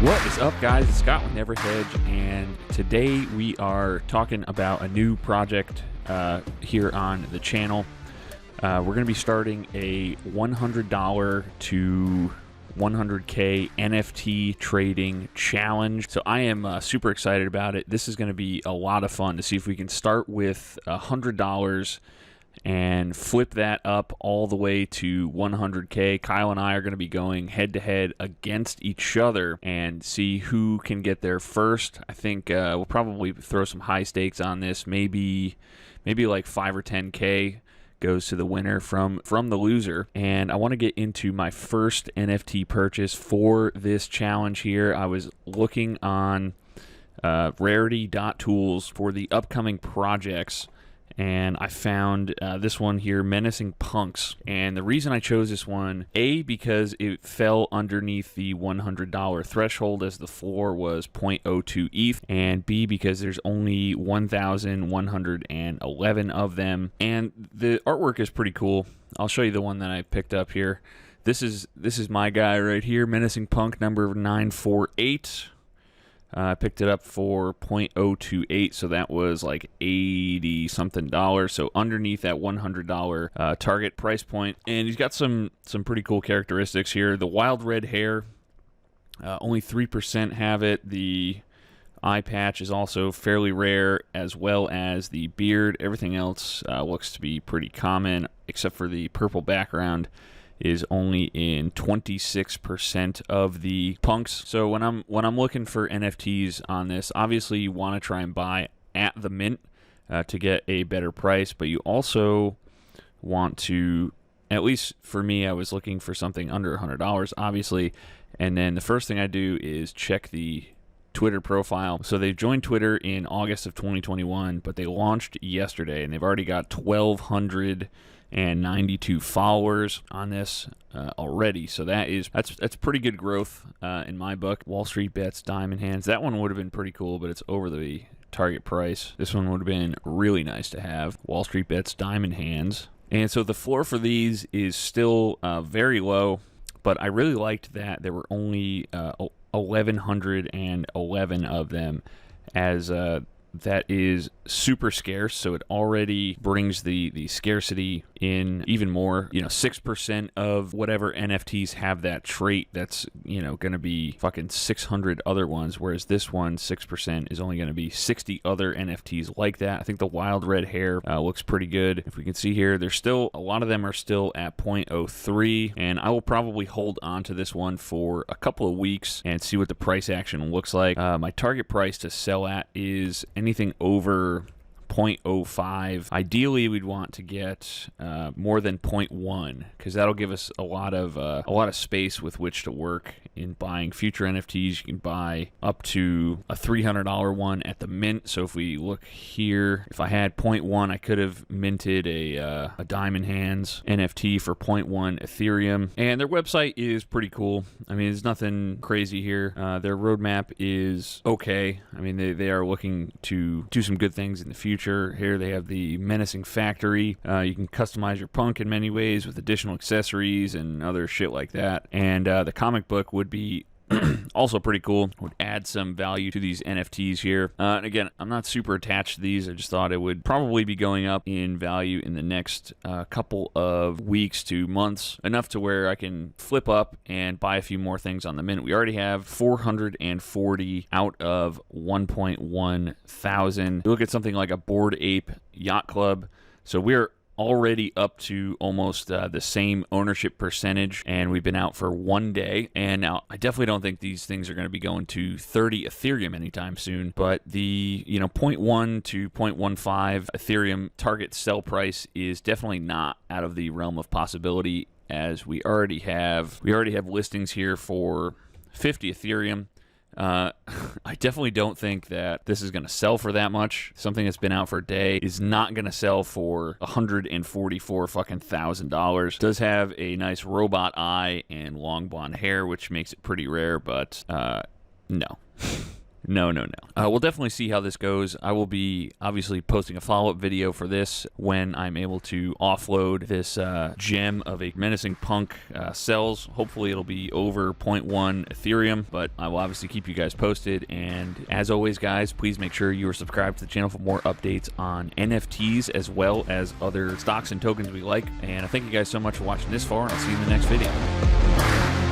What is up, guys? It's Scott with Never Hedge, and today we are talking about a new project here on the channel. We're going to be starting a $100 to 100K NFT trading challenge. So I am super excited about it. This is going to be a lot of fun to see if we can start with $100 and flip that up all the way to 100K. Kyle and I are going to be going head-to-head against each other and see who can get there first. I think we'll probably throw some high stakes on this. Maybe like 5 or 10K goes to the winner from the loser. And I want to get into my first NFT purchase for this challenge here. I was looking on rarity.tools for the upcoming projects, and I found this one here, Menacing Punks. And the reason I chose this one, A, because it fell underneath the $100 threshold as the floor was 0.02 ETH, and B, because there's only 1,111 of them. And the artwork is pretty cool. I'll show you the one that I picked up here. This is my guy right here, Menacing Punk number 948. I picked it up for 0.028, so that was like $80-something. So underneath that $100 target price point. And he's got some pretty cool characteristics here. The wild red hair, only 3% have it. The eye patch is also fairly rare, as well as the beard. Everything else looks to be pretty common, except for the purple background is only in 26% of the punks. So when I'm looking for NFTs on this, obviously you want to try and buy at the mint to get a better price, but you also want to, at least for me, I was looking for something under $100, obviously, and then the first thing I do is check the Twitter profile. So they joined Twitter in August of 2021, but they launched yesterday, and they've already got 1,292 followers on this already. So that's pretty good growth in my book. Wall Street Bets Diamond Hands. That one would have been pretty cool, but it's over the target price. This one would have been really nice to have. Wall Street Bets Diamond Hands. And so the floor for these is still very low, but I really liked that there were only 1,111 of them, as that is super scarce, so it already brings the scarcity in even more. 6% of whatever NFTs have that trait, that's going to be fucking 600 other ones, whereas this one, 6%, is only going to be 60 other NFTs like that. I think the wild red hair looks pretty good. If we can see here, there's still a lot of them are still at 0.03, and I will probably hold on to this one for a couple of weeks and see what the price action looks like. My target price to sell at is anything over 0.05. Ideally, we'd want to get more than 0.1, because that'll give us a lot of space with which to work in buying future NFTs. You can buy up to a $300 one at the mint. So if we look here, if I had 0.1, I could have minted a Diamond Hands NFT for 0.1 Ethereum. And their website is pretty cool. I mean, there's nothing crazy here. Their roadmap is okay. I mean, they are looking to do some good things in the future. Here they have the Menacing Factory. You can customize your punk in many ways with additional accessories and other shit like that. And the comic book would be also pretty cool. Would add some value to these NFTs here. And again, I'm not super attached to these. I just thought it would probably be going up in value in the next couple of weeks to months, enough to where I can flip up and buy a few more things on the mint. We already have 440 out of 1.1 thousand. You look at something like a Bored Ape Yacht Club. So we're already up to almost the same ownership percentage, and we've been out for 1 day. And now I definitely don't think these things are going to be going to 30 Ethereum anytime soon, but the 0.1 to 0.15 Ethereum target sell price is definitely not out of the realm of possibility, as we already have listings here for 50 Ethereum. I definitely don't think that this is going to sell for that much. Something that's been out for a day is not going to sell for $144 fucking $1,000. Does have a nice robot eye and long blonde hair, which makes it pretty rare, but no. No. We'll definitely see how this goes. I will be obviously posting a follow-up video for this when I'm able to offload this gem of a menacing punk sells. Hopefully it'll be over 0.1 Ethereum, but I will obviously keep you guys posted. And as always, guys, please make sure you are subscribed to the channel for more updates on NFTs as well as other stocks and tokens we like. And I thank you guys so much for watching this far. I'll see you in the next video.